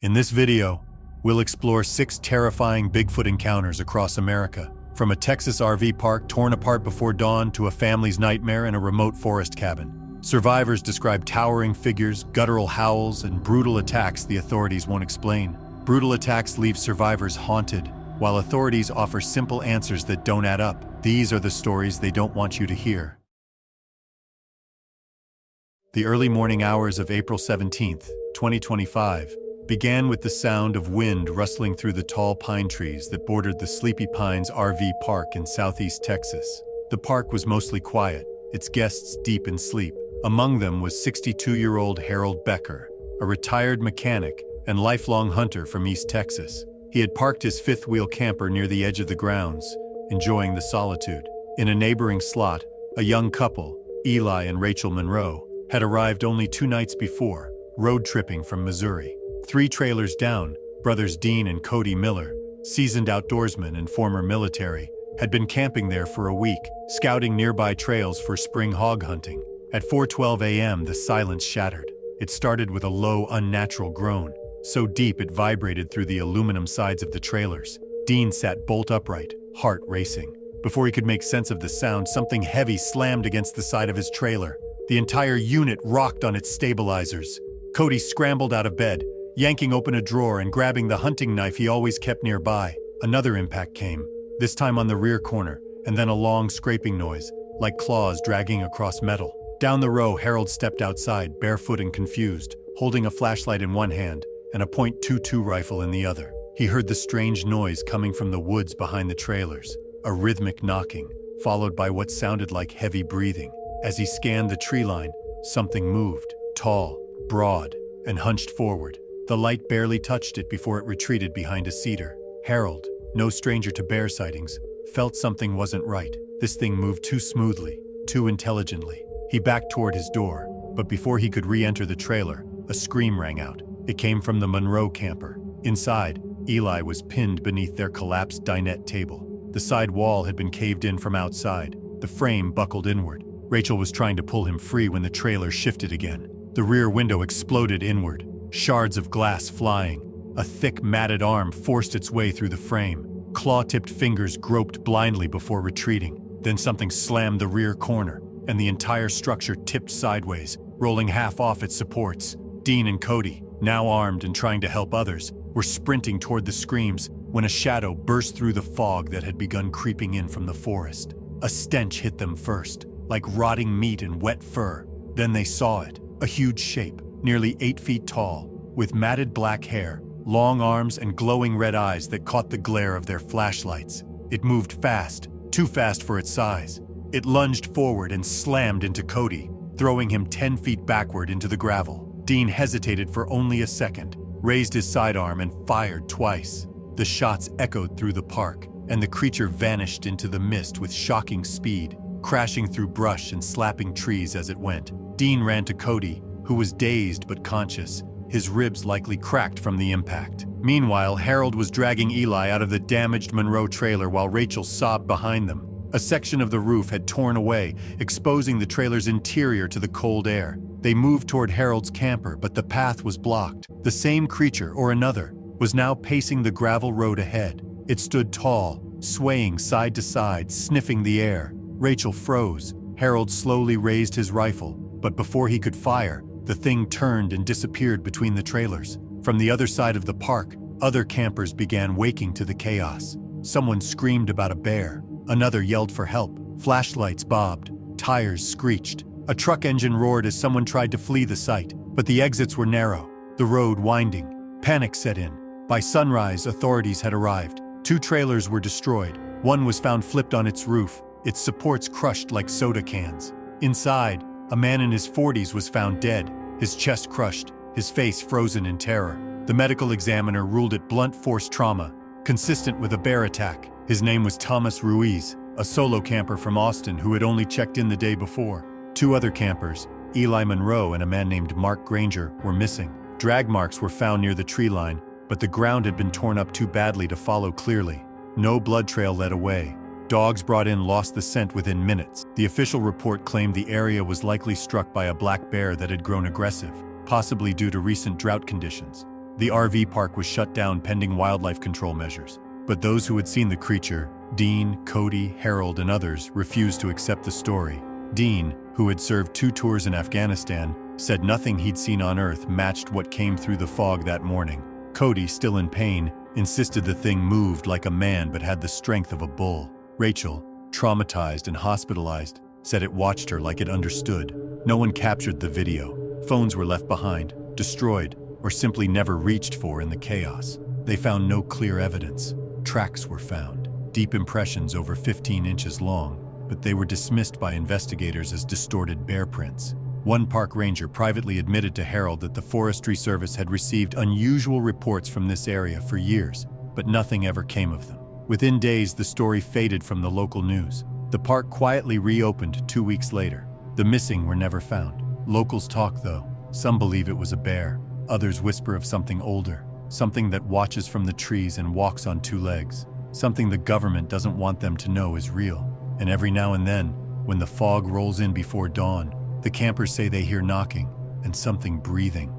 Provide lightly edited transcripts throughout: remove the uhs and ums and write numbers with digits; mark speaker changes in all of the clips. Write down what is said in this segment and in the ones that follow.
Speaker 1: In this video, we'll explore 6 terrifying Bigfoot encounters across America, from a Texas RV park torn apart before dawn to a family's nightmare in a remote forest cabin. Survivors describe towering figures, guttural howls, and brutal attacks the authorities won't explain. Brutal attacks leave survivors haunted, while authorities offer simple answers that don't add up. These are the stories they don't want you to hear. The early morning hours of April 17, 2025, began with the sound of wind rustling through the tall pine trees that bordered the Sleepy Pines RV Park in southeast Texas. The park was mostly quiet, its guests deep in sleep. Among them was 62-year-old Harold Becker, a retired mechanic and lifelong hunter from East Texas. He had parked his fifth-wheel camper near the edge of the grounds, enjoying the solitude. In a neighboring slot, a young couple, Eli and Rachel Monroe, had arrived only 2 nights before, road tripping from Missouri. 3 trailers down, brothers Dean and Cody Miller, seasoned outdoorsmen and former military, had been camping there for a week, scouting nearby trails for spring hog hunting. At 4:12 a.m., the silence shattered. It started with a low, unnatural groan, so deep it vibrated through the aluminum sides of the trailers. Dean sat bolt upright, heart racing. Before he could make sense of the sound, something heavy slammed against the side of his trailer. The entire unit rocked on its stabilizers. Cody scrambled out of bed, yanking open a drawer and grabbing the hunting knife he always kept nearby. Another impact came, this time on the rear corner, and then a long scraping noise, like claws dragging across metal. Down the row, Harold stepped outside, barefoot and confused, holding a flashlight in one hand and a .22 rifle in the other. He heard the strange noise coming from the woods behind the trailers, a rhythmic knocking, followed by what sounded like heavy breathing. As he scanned the tree line, something moved, tall, broad, and hunched forward. The light barely touched it before it retreated behind a cedar. Harold, no stranger to bear sightings, felt something wasn't right. This thing moved too smoothly, too intelligently. He backed toward his door, but before he could re-enter the trailer, a scream rang out. It came from the Monroe camper. Inside, Eli was pinned beneath their collapsed dinette table. The side wall had been caved in from outside, the frame buckled inward. Rachel was trying to pull him free when the trailer shifted again. The rear window exploded inward, shards of glass flying. A thick, matted arm forced its way through the frame. Claw-tipped fingers groped blindly before retreating. Then something slammed the rear corner, and the entire structure tipped sideways, rolling half off its supports. Dean and Cody, now armed and trying to help others, were sprinting toward the screams when a shadow burst through the fog that had begun creeping in from the forest. A stench hit them first, like rotting meat and wet fur. Then they saw it, a huge shape, nearly 8 feet tall, with matted black hair, long arms, and glowing red eyes that caught the glare of their flashlights. It moved fast, too fast for its size. It lunged forward and slammed into Cody, throwing him 10 feet backward into the gravel. Dean hesitated for only a second, raised his sidearm and fired twice. The shots echoed through the park, and the creature vanished into the mist with shocking speed, crashing through brush and slapping trees as it went. Dean ran to Cody, who was dazed but conscious, his ribs likely cracked from the impact. Meanwhile, Harold was dragging Eli out of the damaged Monroe trailer while Rachel sobbed behind them. A section of the roof had torn away, exposing the trailer's interior to the cold air. They moved toward Harold's camper, but the path was blocked. The same creature, or another, was now pacing the gravel road ahead. It stood tall, swaying side to side, sniffing the air. Rachel froze. Harold slowly raised his rifle, but before he could fire, the thing turned and disappeared between the trailers. From the other side of the park, other campers began waking to the chaos. Someone screamed about a bear. Another yelled for help. Flashlights bobbed. Tires screeched. A truck engine roared as someone tried to flee the site, but the exits were narrow, the road winding. Panic set in. By sunrise, authorities had arrived. 2 trailers were destroyed. One was found flipped on its roof, its supports crushed like soda cans. Inside, a man in his 40s was found dead, his chest crushed, his face frozen in terror. The medical examiner ruled it blunt force trauma, consistent with a bear attack. His name was Thomas Ruiz, a solo camper from Austin who had only checked in the day before. 2 other campers, Eli Monroe and a man named Mark Granger, were missing. Drag marks were found near the tree line, but the ground had been torn up too badly to follow clearly. No blood trail led away. Dogs brought in lost the scent within minutes. The official report claimed the area was likely struck by a black bear that had grown aggressive, possibly due to recent drought conditions. The RV park was shut down pending wildlife control measures. But those who had seen the creature, Dean, Cody, Harold, and others, refused to accept the story. Dean, who had served 2 tours in Afghanistan, said nothing he'd seen on Earth matched what came through the fog that morning. Cody, still in pain, insisted the thing moved like a man but had the strength of a bull. Rachel, traumatized and hospitalized, said it watched her like it understood. No one captured the video. Phones were left behind, destroyed, or simply never reached for in the chaos. They found no clear evidence. Tracks were found, deep impressions over 15 inches long, but they were dismissed by investigators as distorted bear prints. One park ranger privately admitted to Harold that the Forestry Service had received unusual reports from this area for years, but nothing ever came of them. Within days, the story faded from the local news. The park quietly reopened 2 weeks later. The missing were never found. Locals talk, though. Some believe it was a bear. Others whisper of something older, something that watches from the trees and walks on 2 legs, something the government doesn't want them to know is real. And every now and then, when the fog rolls in before dawn, the campers say they hear knocking and something breathing.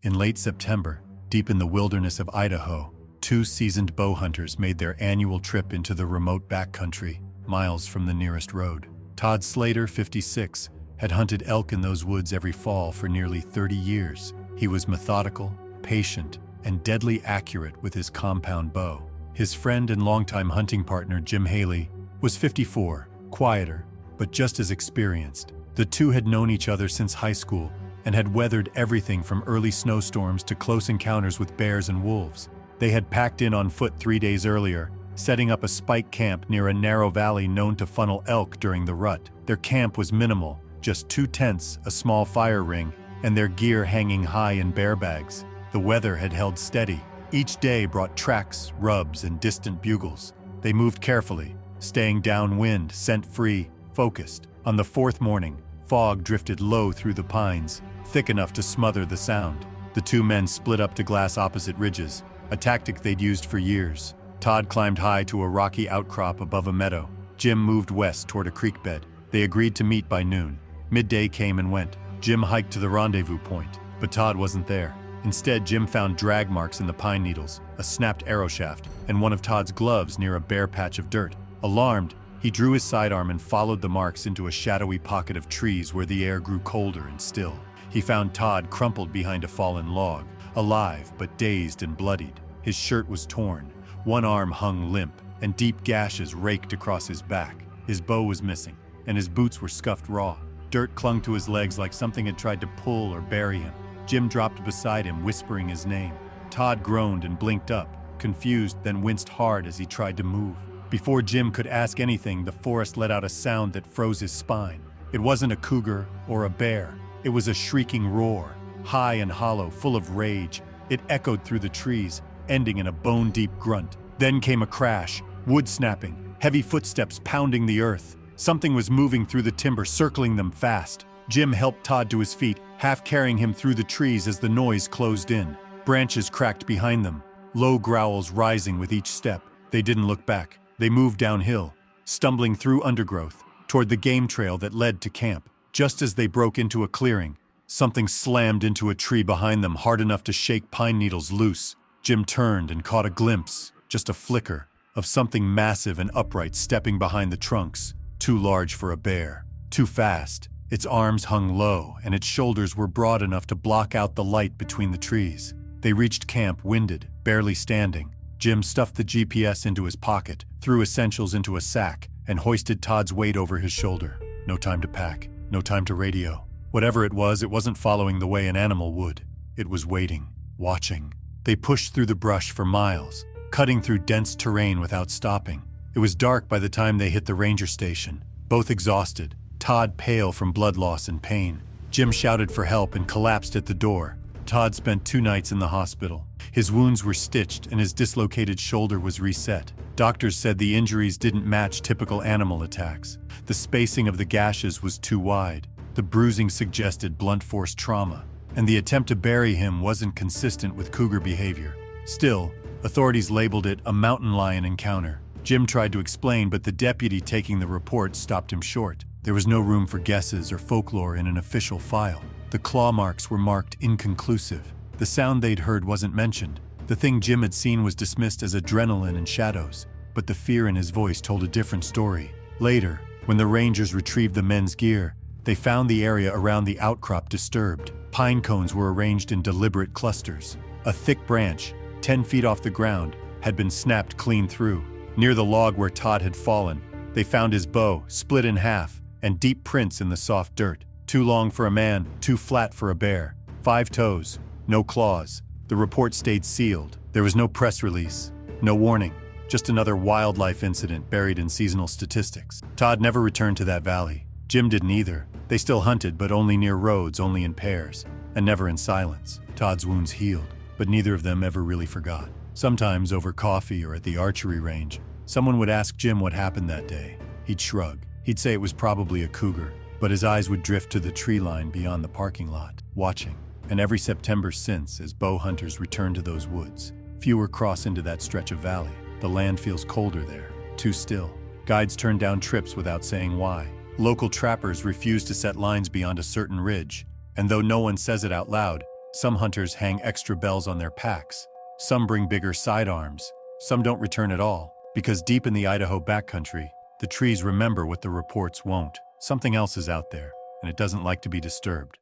Speaker 1: In late September, deep in the wilderness of Idaho, 2 seasoned bow hunters made their annual trip into the remote backcountry, miles from the nearest road. Todd Slater, 56, had hunted elk in those woods every fall for nearly 30 years. He was methodical, patient, and deadly accurate with his compound bow. His friend and longtime hunting partner, Jim Haley, was 54, quieter, but just as experienced. The two had known each other since high school and had weathered everything from early snowstorms to close encounters with bears and wolves. They had packed in on foot 3 days earlier, setting up a spike camp near a narrow valley known to funnel elk during the rut. Their camp was minimal, just 2 tents, a small fire ring, and their gear hanging high in bear bags. The weather had held steady. Each day brought tracks, rubs, and distant bugles. They moved carefully, staying downwind, scent-free, focused. On the 4th morning, fog drifted low through the pines, thick enough to smother the sound. The 2 men split up to glass opposite ridges, a tactic they'd used for years. Todd climbed high to a rocky outcrop above a meadow. Jim moved west toward a creek bed. They agreed to meet by noon. Midday came and went. Jim hiked to the rendezvous point, but Todd wasn't there. Instead, Jim found drag marks in the pine needles, a snapped arrow shaft, and one of Todd's gloves near a bare patch of dirt. Alarmed, he drew his sidearm and followed the marks into a shadowy pocket of trees where the air grew colder and still. He found Todd crumpled behind a fallen log, alive but dazed and bloodied. His shirt was torn, one arm hung limp, and deep gashes raked across his back. His bow was missing, and his boots were scuffed raw. Dirt clung to his legs like something had tried to pull or bury him. Jim dropped beside him, whispering his name. Todd groaned and blinked up, confused, then winced hard as he tried to move. Before Jim could ask anything, the forest let out a sound that froze his spine. It wasn't a cougar or a bear. It was a shrieking roar, high and hollow, full of rage. It echoed through the trees, ending in a bone-deep grunt. Then came a crash, wood snapping, heavy footsteps pounding the earth. Something was moving through the timber, circling them fast. Jim helped Todd to his feet, half carrying him through the trees as the noise closed in. Branches cracked behind them, low growls rising with each step. They didn't look back. They moved downhill, stumbling through undergrowth, toward the game trail that led to camp. Just as they broke into a clearing, something slammed into a tree behind them hard enough to shake pine needles loose. Jim turned and caught a glimpse, just a flicker, of something massive and upright stepping behind the trunks, too large for a bear, too fast. Its arms hung low, and its shoulders were broad enough to block out the light between the trees. They reached camp, winded, barely standing. Jim stuffed the GPS into his pocket, threw essentials into a sack, and hoisted Todd's weight over his shoulder. No time to pack, no time to radio. Whatever it wasn't following the way an animal would. It was waiting, watching. They pushed through the brush for miles, cutting through dense terrain without stopping. It was dark by the time they hit the ranger station, both exhausted, Todd pale from blood loss and pain. Jim shouted for help and collapsed at the door. Todd spent 2 nights in the hospital. His wounds were stitched and his dislocated shoulder was reset. Doctors said the injuries didn't match typical animal attacks. The spacing of the gashes was too wide. The bruising suggested blunt force trauma, and the attempt to bury him wasn't consistent with cougar behavior. Still, authorities labeled it a mountain lion encounter. Jim tried to explain, but the deputy taking the report stopped him short. There was no room for guesses or folklore in an official file. The claw marks were marked inconclusive. The sound they'd heard wasn't mentioned. The thing Jim had seen was dismissed as adrenaline and shadows, but the fear in his voice told a different story. Later, when the rangers retrieved the men's gear, they found the area around the outcrop disturbed. Pine cones were arranged in deliberate clusters. A thick branch, 10 feet off the ground, had been snapped clean through. Near the log where Todd had fallen, they found his bow, split in half, and deep prints in the soft dirt. Too long for a man, too flat for a bear. 5 toes, no claws. The report stayed sealed. There was no press release, no warning, just another wildlife incident buried in seasonal statistics. Todd never returned to that valley. Jim didn't either. They still hunted, but only near roads, only in pairs, and never in silence. Todd's wounds healed, but neither of them ever really forgot. Sometimes over coffee or at the archery range, someone would ask Jim what happened that day. He'd shrug. He'd say it was probably a cougar, but his eyes would drift to the tree line beyond the parking lot, watching. And every September since, as bow hunters return to those woods, fewer cross into that stretch of valley. The land feels colder there, too still. Guides turn down trips without saying why. Local trappers refuse to set lines beyond a certain ridge, and though no one says it out loud, some hunters hang extra bells on their packs. Some bring bigger sidearms. Some don't return at all, because deep in the Idaho backcountry, the trees remember what the reports won't. Something else is out there, and it doesn't like to be disturbed.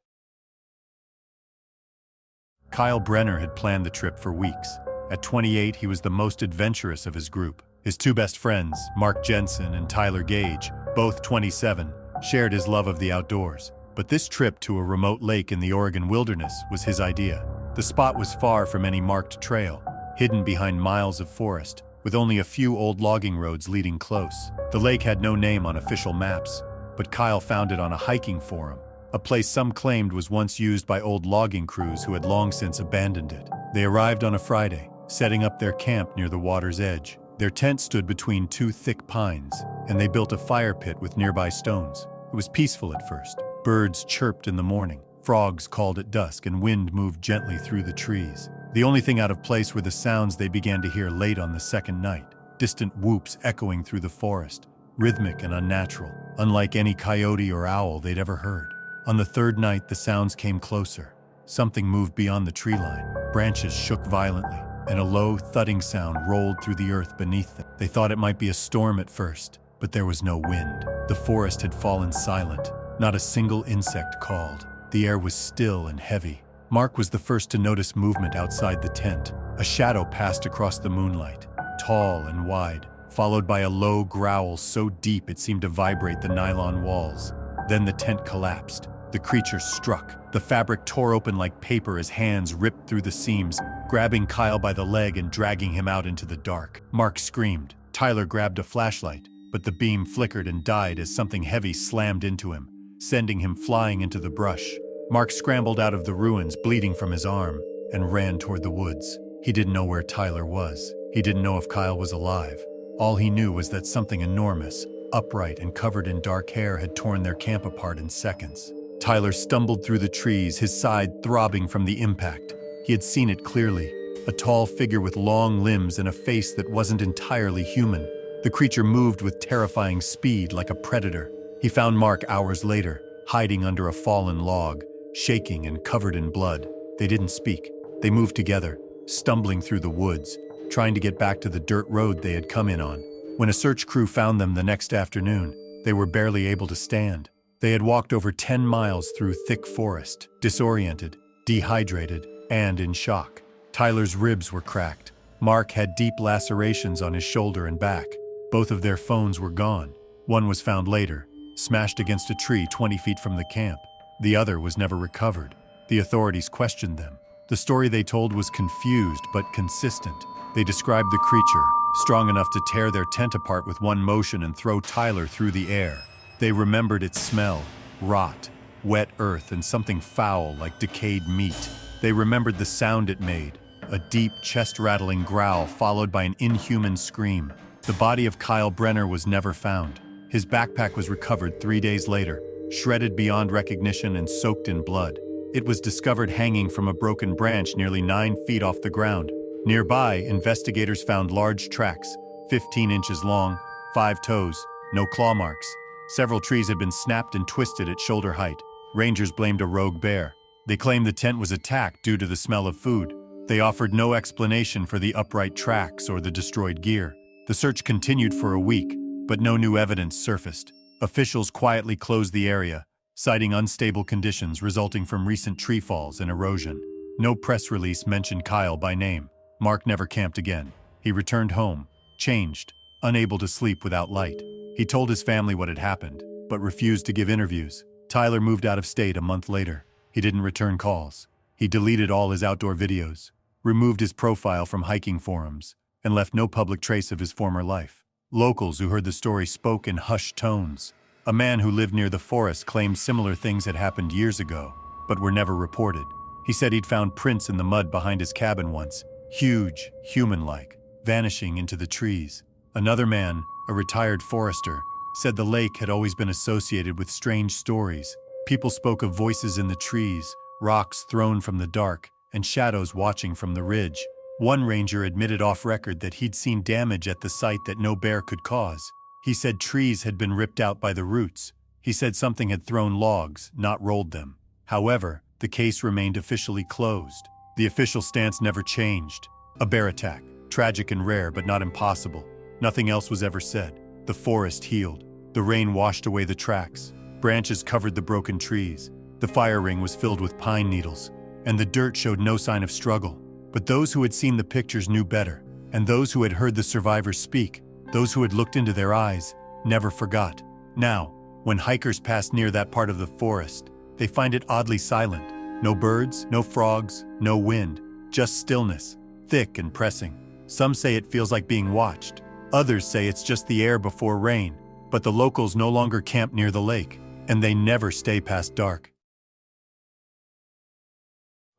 Speaker 1: Kyle Brenner had planned the trip for weeks. At 28, he was the most adventurous of his group. His 2 best friends, Mark Jensen and Tyler Gage, both 27, shared his love of the outdoors. But this trip to a remote lake in the Oregon wilderness was his idea. The spot was far from any marked trail, hidden behind miles of forest, with only a few old logging roads leading close. The lake had no name on official maps, but Kyle found it on a hiking forum, a place some claimed was once used by old logging crews who had long since abandoned it. They arrived on a Friday, setting up their camp near the water's edge. Their tent stood between 2 thick pines, and they built a fire pit with nearby stones. It was peaceful at first. Birds chirped in the morning, frogs called at dusk, and wind moved gently through the trees. The only thing out of place were the sounds they began to hear late on the second night, distant whoops echoing through the forest, rhythmic and unnatural, unlike any coyote or owl they'd ever heard. On the third night, the sounds came closer. Something moved beyond the tree line. Branches shook violently, and a low, thudding sound rolled through the earth beneath them. They thought it might be a storm at first, but there was no wind. The forest had fallen silent. Not a single insect called. The air was still and heavy. Mark was the first to notice movement outside the tent. A shadow passed across the moonlight, tall and wide, followed by a low growl so deep it seemed to vibrate the nylon walls. Then the tent collapsed. The creature struck. The fabric tore open like paper as hands ripped through the seams, grabbing Kyle by the leg and dragging him out into the dark. Mark screamed. Tyler grabbed a flashlight, but the beam flickered and died as something heavy slammed into him, sending him flying into the brush. Mark scrambled out of the ruins, bleeding from his arm, and ran toward the woods. He didn't know where Tyler was. He didn't know if Kyle was alive. All he knew was that something enormous, upright and covered in dark hair, had torn their camp apart in seconds. Tyler stumbled through the trees, his side throbbing from the impact. He had seen it clearly, a tall figure with long limbs and a face that wasn't entirely human. The creature moved with terrifying speed like a predator. He found Mark hours later, hiding under a fallen log, shaking and covered in blood. They didn't speak. They moved together, stumbling through the woods, trying to get back to the dirt road they had come in on. When a search crew found them the next afternoon, they were barely able to stand. They had walked over 10 miles through thick forest, disoriented, dehydrated, and in shock. Tyler's ribs were cracked. Mark had deep lacerations on his shoulder and back. Both of their phones were gone. One was found later, smashed against a tree 20 feet from the camp. The other was never recovered. The authorities questioned them. The story they told was confused but consistent. They described the creature, strong enough to tear their tent apart with one motion and throw Tyler through the air. They remembered its smell, rot, wet earth, and something foul like decayed meat. They remembered the sound it made, a deep, chest-rattling growl followed by an inhuman scream. The body of Kyle Brenner was never found. His backpack was recovered 3 days later, shredded beyond recognition and soaked in blood. It was discovered hanging from a broken branch nearly 9 feet off the ground. Nearby, investigators found large tracks, 15 inches long, 5 toes, no claw marks. Several trees had been snapped and twisted at shoulder height. Rangers blamed a rogue bear. They claimed the tent was attacked due to the smell of food. They offered no explanation for the upright tracks or the destroyed gear. The search continued for a week, but no new evidence surfaced. Officials quietly closed the area, citing unstable conditions resulting from recent tree falls and erosion. No press release mentioned Kyle by name. Mark never camped again. He returned home, changed, unable to sleep without light. He told his family what had happened, but refused to give interviews. Tyler moved out of state a month later. He didn't return calls. He deleted all his outdoor videos, removed his profile from hiking forums, and left no public trace of his former life. Locals who heard the story spoke in hushed tones. A man who lived near the forest claimed similar things had happened years ago, but were never reported. He said he'd found prints in the mud behind his cabin once, huge, human-like, vanishing into the trees. Another man, a retired forester, said the lake had always been associated with strange stories. People spoke of voices in the trees, rocks thrown from the dark, and shadows watching from the ridge. One ranger admitted off-record that he'd seen damage at the site that no bear could cause. He said trees had been ripped out by the roots. He said something had thrown logs, not rolled them. However, the case remained officially closed. The official stance never changed. A bear attack, tragic and rare but not impossible. Nothing else was ever said. The forest healed. The rain washed away the tracks. Branches covered the broken trees. The fire ring was filled with pine needles, and the dirt showed no sign of struggle. But those who had seen the pictures knew better, and those who had heard the survivors speak, those who had looked into their eyes, never forgot. Now, when hikers pass near that part of the forest, they find it oddly silent. No birds, no frogs, no wind, just stillness, thick and pressing. Some say it feels like being watched. Others say it's just the air before rain. But the locals no longer camp near the lake, and they never stay past dark.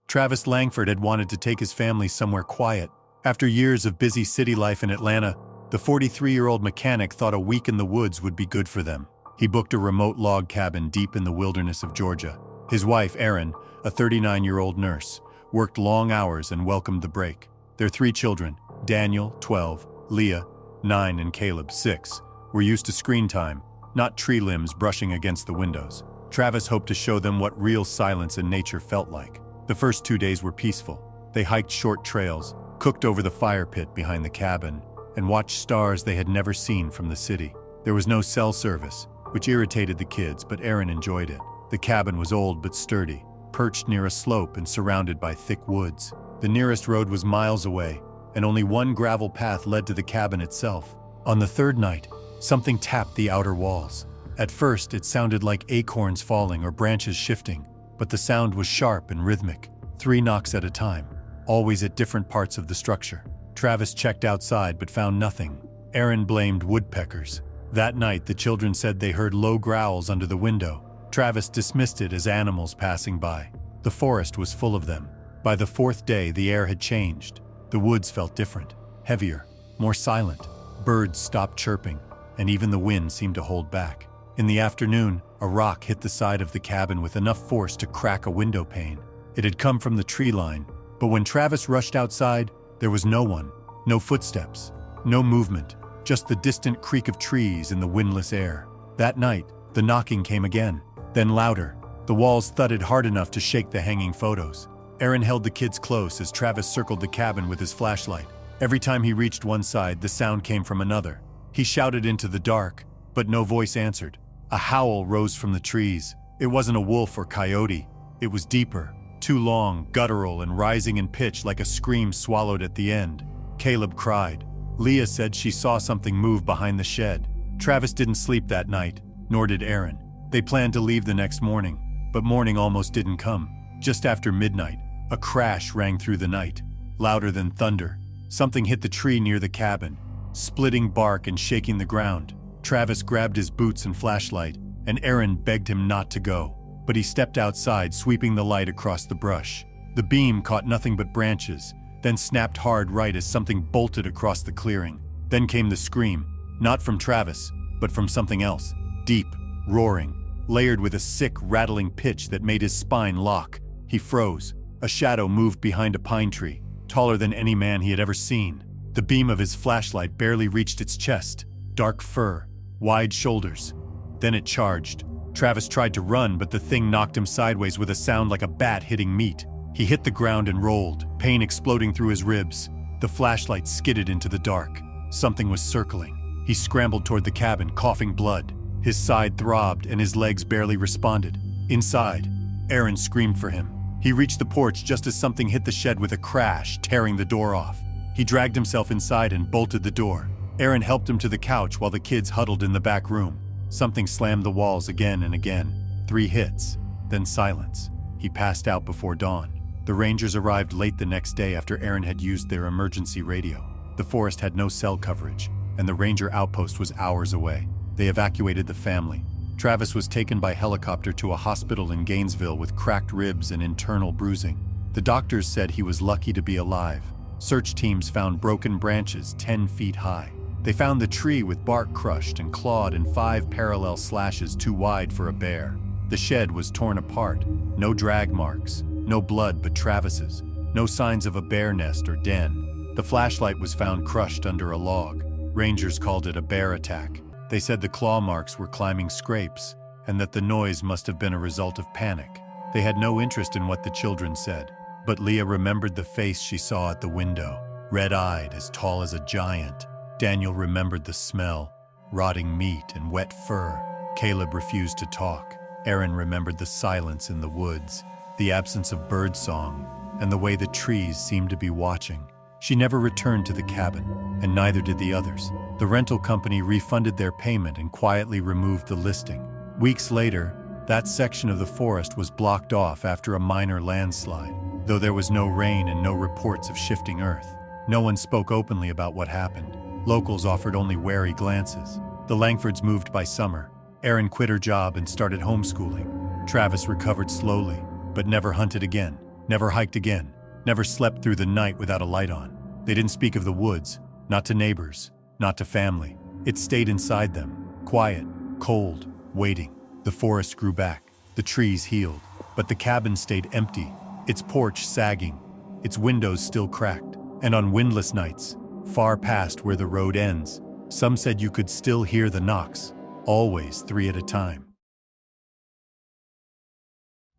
Speaker 1: Travis Langford had wanted to take his family somewhere quiet. After years of busy city life in Atlanta, the 43-year-old mechanic thought a week in the woods would be good for them. He booked a remote log cabin deep in the wilderness of Georgia. His wife, Erin, a 39-year-old nurse, worked long hours and welcomed the break. Their 3 children, Daniel, 12, Leah, 9, and Caleb, 6, were used to screen time, not tree limbs brushing against the windows. Travis hoped to show them what real silence in nature felt like. The first 2 days were peaceful. They hiked short trails, cooked over the fire pit behind the cabin, and watched stars they had never seen from the city. There was no cell service, which irritated the kids, but Erin enjoyed it. The cabin was old but sturdy, perched near a slope and surrounded by thick woods. The nearest road was miles away, and only one gravel path led to the cabin itself. On the 3rd night, something tapped the outer walls. At first, it sounded like acorns falling or branches shifting, but the sound was sharp and rhythmic, 3 knocks at a time, always at different parts of the structure. Travis checked outside but found nothing. Erin blamed woodpeckers. That night, the children said they heard low growls under the window. Travis dismissed it as animals passing by. The forest was full of them. By the 4th day, the air had changed. The woods felt different, heavier, more silent. Birds stopped chirping, and even the wind seemed to hold back. In the afternoon, a rock hit the side of the cabin with enough force to crack a window pane. It had come from the tree line, but when Travis rushed outside, there was no one, no footsteps, no movement, just the distant creak of trees in the windless air. That night, the knocking came again, then louder. The walls thudded hard enough to shake the hanging photos. Erin held the kids close as Travis circled the cabin with his flashlight. Every time he reached one side, the sound came from another. He shouted into the dark, but no voice answered. A howl rose from the trees. It wasn't a wolf or coyote. It was deeper, too long, guttural, and rising in pitch like a scream swallowed at the end. Caleb cried. Leah said she saw something move behind the shed. Travis didn't sleep that night, nor did Erin. They planned to leave the next morning, but morning almost didn't come. Just after midnight, a crash rang through the night, louder than thunder. Something hit the tree near the cabin, splitting bark and shaking the ground. Travis grabbed his boots and flashlight, and Erin begged him not to go. But he stepped outside, sweeping the light across the brush. The beam caught nothing but branches, then snapped hard right as something bolted across the clearing. Then came the scream, not from Travis, but from something else, deep, roaring, layered with a sick, rattling pitch that made his spine lock. He froze. A shadow moved behind a pine tree, taller than any man he had ever seen. The beam of his flashlight barely reached its chest. Dark fur, wide shoulders, Then it charged. Travis tried to run, but the thing knocked him sideways with a sound like a bat hitting meat. He hit the ground and rolled, pain exploding through his ribs. The flashlight skidded into the dark. Something was circling. He scrambled toward the cabin, coughing blood. His side throbbed and his legs barely responded. Inside, Aaron screamed for him. He reached the porch just as something hit the shed with a crash, tearing the door off. He dragged himself inside and bolted the door. Aaron helped him to the couch while the kids huddled in the back room. Something slammed the walls again and again. 3 hits, then silence. He passed out before dawn. The Rangers arrived late the next day after Aaron had used their emergency radio. The forest had no cell coverage, and the Ranger outpost was hours away. They evacuated the family. Travis was taken by helicopter to a hospital in Gainesville with cracked ribs and internal bruising. The doctors said he was lucky to be alive. Search teams found broken branches 10 feet high. They found the tree with bark crushed and clawed and 5 parallel slashes too wide for a bear. The shed was torn apart. No drag marks, no blood but Travis's. No signs of a bear nest or den. The flashlight was found crushed under a log. Rangers called it a bear attack. They said the claw marks were climbing scrapes and that the noise must have been a result of panic. They had no interest in what the children said. But Leah remembered the face she saw at the window, red-eyed, as tall as a giant. Daniel remembered the smell, rotting meat and wet fur. Caleb refused to talk. Aaron remembered the silence in the woods, the absence of birdsong, and the way the trees seemed to be watching. She never returned to the cabin, and neither did the others. The rental company refunded their payment and quietly removed the listing. Weeks later, that section of the forest was blocked off after a minor landslide. Though there was no rain and no reports of shifting earth, no one spoke openly about what happened. Locals offered only wary glances. The Langfords moved by summer. Erin quit her job and started homeschooling. Travis recovered slowly, but never hunted again, never hiked again, never slept through the night without a light on. They didn't speak of the woods, not to neighbors, not to family. It stayed inside them, quiet, cold, waiting. The forest grew back, the trees healed, but the cabin stayed empty. Its porch sagging, its windows still cracked, and on windless nights, far past where the road ends, some said you could still hear the knocks, always 3 at a time.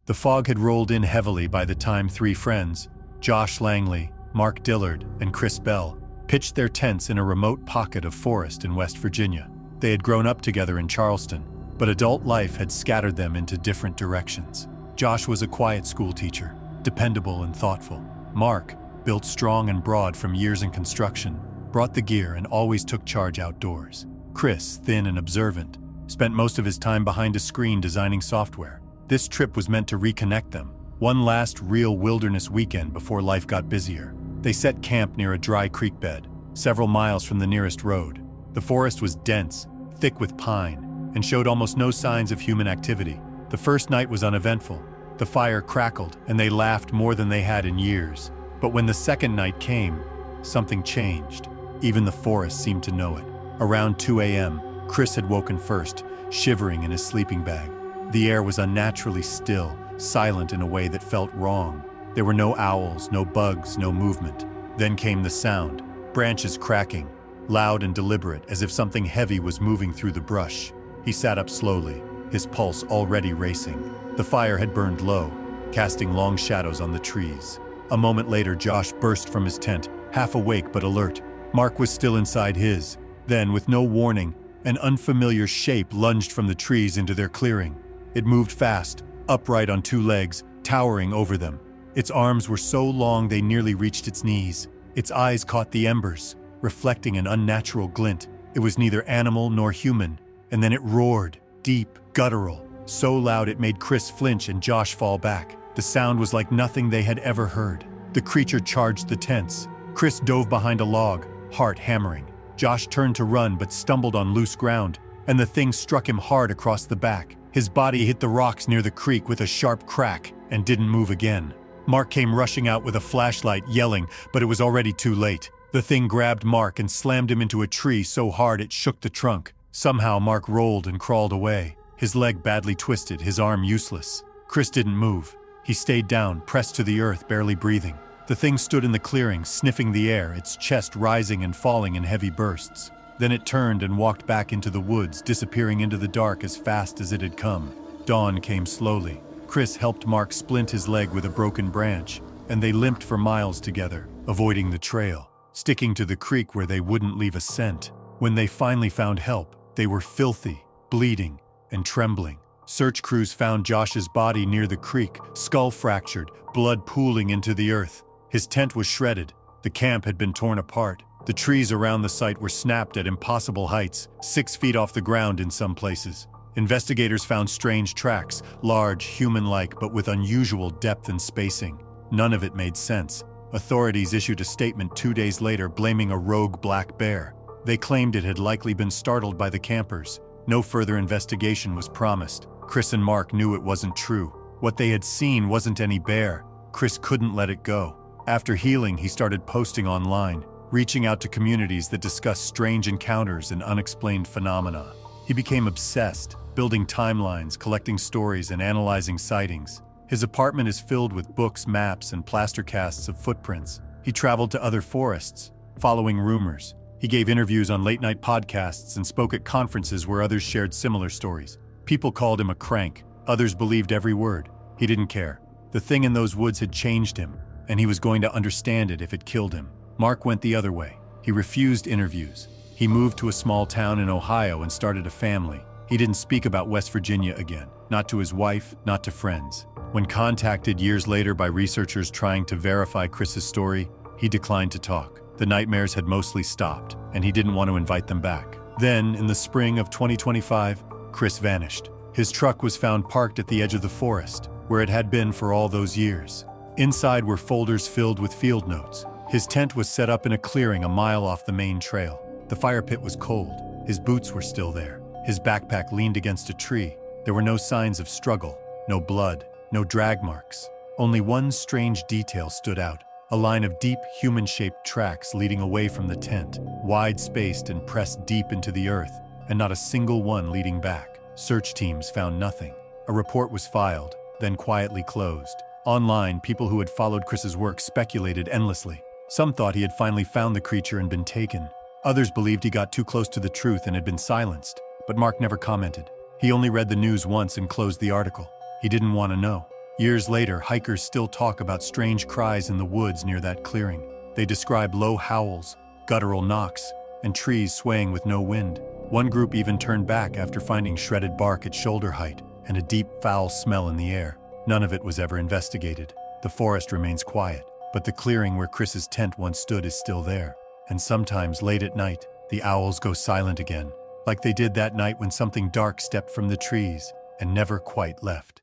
Speaker 1: The fog had rolled in heavily by the time 3 friends, Josh Langley, Mark Dillard, and Chris Bell, pitched their tents in a remote pocket of forest in West Virginia. They had grown up together in Charleston, but adult life had scattered them into different directions. Josh was a quiet schoolteacher, dependable and thoughtful. Mark, built strong and broad from years in construction, brought the gear and always took charge outdoors. Chris, thin and observant, spent most of his time behind a screen designing software. This trip was meant to reconnect them, one last real wilderness weekend before life got busier. They set camp near a dry creek bed, several miles from the nearest road. The forest was dense, thick with pine, and showed almost no signs of human activity. The first night was uneventful. The fire crackled, and they laughed more than they had in years. But when the second night came, something changed. Even the forest seemed to know it. Around 2 a.m., Chris had woken first, shivering in his sleeping bag. The air was unnaturally still, silent in a way that felt wrong. There were no owls, no bugs, no movement. Then came the sound, branches cracking, loud and deliberate, as if something heavy was moving through the brush. He sat up slowly, his pulse already racing. The fire had burned low, casting long shadows on the trees. A moment later, Josh burst from his tent, half awake but alert. Mark was still inside his. Then, with no warning, an unfamiliar shape lunged from the trees into their clearing. It moved fast, upright on 2 legs, towering over them. Its arms were so long they nearly reached its knees. Its eyes caught the embers, reflecting an unnatural glint. It was neither animal nor human. And then it roared, deep, guttural, so loud it made Chris flinch and Josh fall back. The sound was like nothing they had ever heard. The creature charged the tents. Chris dove behind a log, heart hammering. Josh turned to run but stumbled on loose ground, and the thing struck him hard across the back. His body hit the rocks near the creek with a sharp crack and didn't move again. Mark came rushing out with a flashlight, yelling, but it was already too late. The thing grabbed Mark and slammed him into a tree so hard it shook the trunk. Somehow Mark rolled and crawled away, his leg badly twisted, his arm useless. Chris didn't move. He stayed down, pressed to the earth, barely breathing. The thing stood in the clearing, sniffing the air, its chest rising and falling in heavy bursts. Then it turned and walked back into the woods, disappearing into the dark as fast as it had come. Dawn came slowly. Chris helped Mark splint his leg with a broken branch, and they limped for miles together, avoiding the trail, sticking to the creek where they wouldn't leave a scent. When they finally found help, they were filthy, bleeding, and trembling. Search crews found Josh's body near the creek, skull fractured, blood pooling into the earth. His tent was shredded. The camp had been torn apart. The trees around the site were snapped at impossible heights, 6 feet off the ground in some places. Investigators found strange tracks, large, human-like, but with unusual depth and spacing. None of it made sense. Authorities issued a statement 2 days later blaming a rogue black bear. They claimed it had likely been startled by the campers. No further investigation was promised. Chris and Mark knew it wasn't true. What they had seen wasn't any bear. Chris couldn't let it go. After healing, he started posting online, reaching out to communities that discussed strange encounters and unexplained phenomena. He became obsessed, building timelines, collecting stories, and analyzing sightings. His apartment is filled with books, maps, and plaster casts of footprints. He traveled to other forests, following rumors. He gave interviews on late-night podcasts and spoke at conferences where others shared similar stories. People called him a crank. Others believed every word. He didn't care. The thing in those woods had changed him, and he was going to understand it if it killed him. Mark went the other way. He refused interviews. He moved to a small town in Ohio and started a family. He didn't speak about West Virginia again, not to his wife, not to friends. When contacted years later by researchers trying to verify Chris's story, he declined to talk. The nightmares had mostly stopped, and he didn't want to invite them back. Then, in the spring of 2025, Chris vanished. His truck was found parked at the edge of the forest, where it had been for all those years. Inside were folders filled with field notes. His tent was set up in a clearing a mile off the main trail. The fire pit was cold. His boots were still there. His backpack leaned against a tree. There were no signs of struggle, no blood, no drag marks. Only one strange detail stood out. A line of deep, human-shaped tracks leading away from the tent, wide-spaced and pressed deep into the earth, and not a single one leading back. Search teams found nothing. A report was filed, then quietly closed. Online, people who had followed Chris's work speculated endlessly. Some thought he had finally found the creature and been taken. Others believed he got too close to the truth and had been silenced. But Mark never commented. He only read the news once and closed the article. He didn't want to know. Years later, hikers still talk about strange cries in the woods near that clearing. They describe low howls, guttural knocks, and trees swaying with no wind. One group even turned back after finding shredded bark at shoulder height and a deep, foul smell in the air. None of it was ever investigated. The forest remains quiet, but the clearing where Chris's tent once stood is still there. And sometimes, late at night, the owls go silent again, like they did that night when something dark stepped from the trees and never quite left.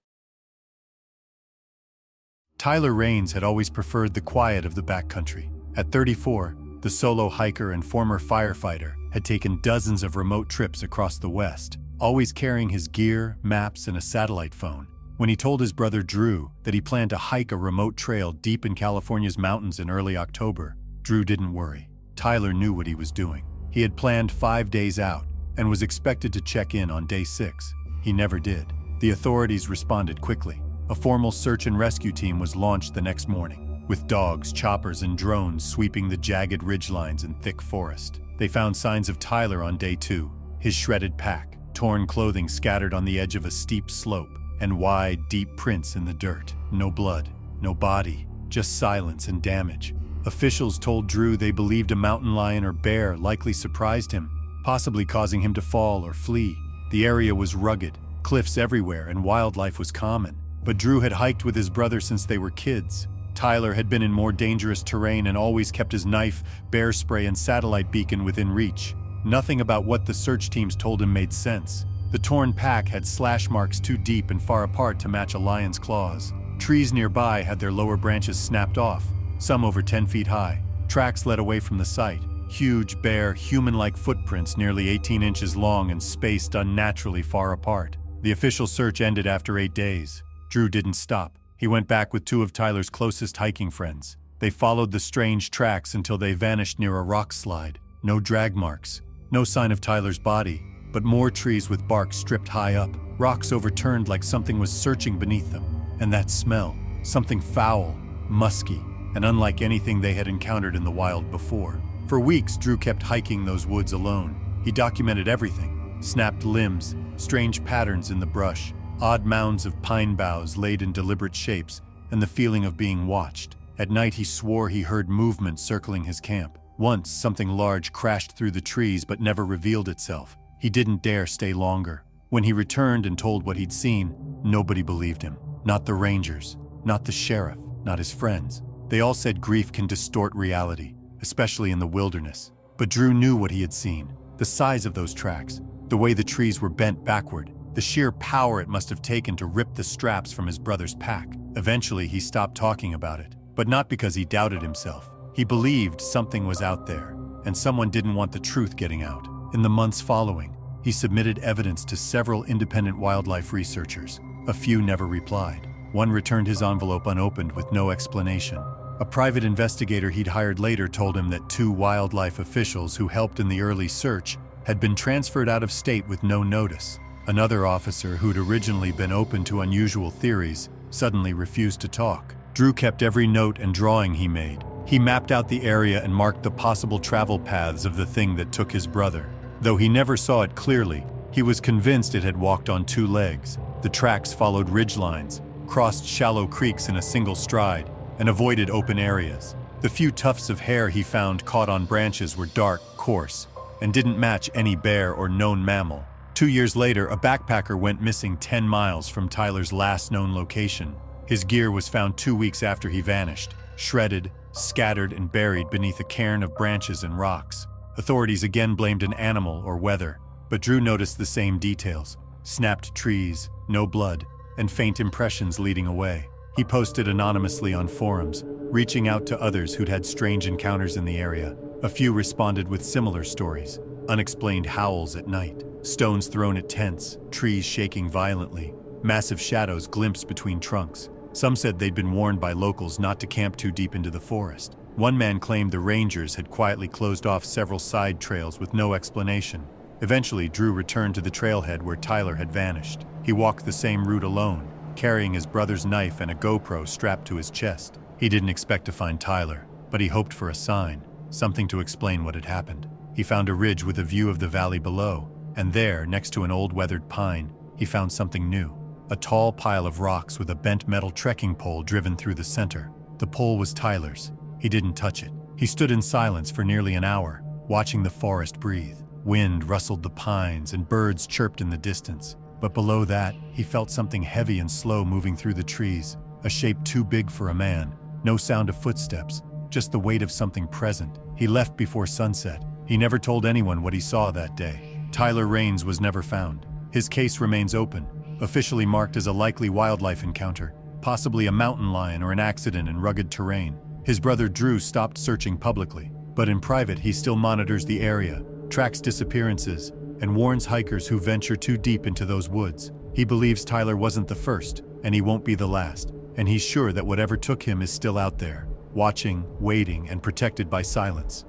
Speaker 1: Tyler Raines had always preferred the quiet of the backcountry. At 34, the solo hiker and former firefighter had taken dozens of remote trips across the West, always carrying his gear, maps, and a satellite phone. When he told his brother Drew that he planned to hike a remote trail deep in California's mountains in early October, Drew didn't worry. Tyler knew what he was doing. He had planned 5 days out and was expected to check in on day 6. He never did. The authorities responded quickly. A formal search and rescue team was launched the next morning, with dogs, choppers, and drones sweeping the jagged ridgelines and thick forest. They found signs of Tyler on day 2, his shredded pack, torn clothing scattered on the edge of a steep slope, and wide, deep prints in the dirt. No blood, no body, just silence and damage. Officials told Drew they believed a mountain lion or bear likely surprised him, possibly causing him to fall or flee. The area was rugged, cliffs everywhere, and wildlife was common. But Drew had hiked with his brother since they were kids. Tyler had been in more dangerous terrain and always kept his knife, bear spray, and satellite beacon within reach. Nothing about what the search teams told him made sense. The torn pack had slash marks too deep and far apart to match a lion's claws. Trees nearby had their lower branches snapped off, some over 10 feet high. Tracks led away from the site. Huge, bare, human-like footprints nearly 18 inches long and spaced unnaturally far apart. The official search ended after 8 days. Drew didn't stop. He went back with 2 of Tyler's closest hiking friends. They followed the strange tracks until they vanished near a rock slide. No drag marks, no sign of Tyler's body, but more trees with bark stripped high up, rocks overturned like something was searching beneath them. And that smell, something foul, musky, and unlike anything they had encountered in the wild before. For weeks, Drew kept hiking those woods alone. He documented everything: snapped limbs, strange patterns in the brush, odd mounds of pine boughs laid in deliberate shapes, and the feeling of being watched. At night he swore he heard movement circling his camp. Once, something large crashed through the trees but never revealed itself. He didn't dare stay longer. When he returned and told what he'd seen, nobody believed him. Not the rangers, not the sheriff, not his friends. They all said grief can distort reality, especially in the wilderness. But Drew knew what he had seen: the size of those tracks, the way the trees were bent backward, the sheer power it must have taken to rip the straps from his brother's pack. Eventually, he stopped talking about it, but not because he doubted himself. He believed something was out there, and someone didn't want the truth getting out. In the months following, he submitted evidence to several independent wildlife researchers. A few never replied. One returned his envelope unopened with no explanation. A private investigator he'd hired later told him that 2 wildlife officials who helped in the early search had been transferred out of state with no notice. Another officer, who'd originally been open to unusual theories, suddenly refused to talk. Drew kept every note and drawing he made. He mapped out the area and marked the possible travel paths of the thing that took his brother. Though he never saw it clearly, he was convinced it had walked on 2 legs. The tracks followed ridgelines, crossed shallow creeks in a single stride, and avoided open areas. The few tufts of hair he found caught on branches were dark, coarse, and didn't match any bear or known mammal. 2 years later, a backpacker went missing 10 miles from Tyler's last known location. His gear was found 2 weeks after he vanished, shredded, scattered, and buried beneath a cairn of branches and rocks. Authorities again blamed an animal or weather, but Drew noticed the same details: snapped trees, no blood, and faint impressions leading away. He posted anonymously on forums, reaching out to others who'd had strange encounters in the area. A few responded with similar stories: unexplained howls at night, stones thrown at tents, trees shaking violently, massive shadows glimpsed between trunks. Some said they'd been warned by locals not to camp too deep into the forest. One man claimed the rangers had quietly closed off several side trails with no explanation. Eventually, Drew returned to the trailhead where Tyler had vanished. He walked the same route alone, carrying his brother's knife and a GoPro strapped to his chest. He didn't expect to find Tyler, but he hoped for a sign, something to explain what had happened. He found a ridge with a view of the valley below, and there, next to an old weathered pine, he found something new: a tall pile of rocks with a bent metal trekking pole driven through the center. The pole was Tyler's. He didn't touch it. He stood in silence for nearly an hour, watching the forest breathe. Wind rustled the pines and birds chirped in the distance. But below that, he felt something heavy and slow moving through the trees, a shape too big for a man. No sound of footsteps, just the weight of something present. He left before sunset. He never told anyone what he saw that day. Tyler Raines was never found. His case remains open, officially marked as a likely wildlife encounter, possibly a mountain lion or an accident in rugged terrain. His brother Drew stopped searching publicly, but in private he still monitors the area, tracks disappearances, and warns hikers who venture too deep into those woods. He believes Tyler wasn't the first, and he won't be the last, and he's sure that whatever took him is still out there, watching, waiting, and protected by silence.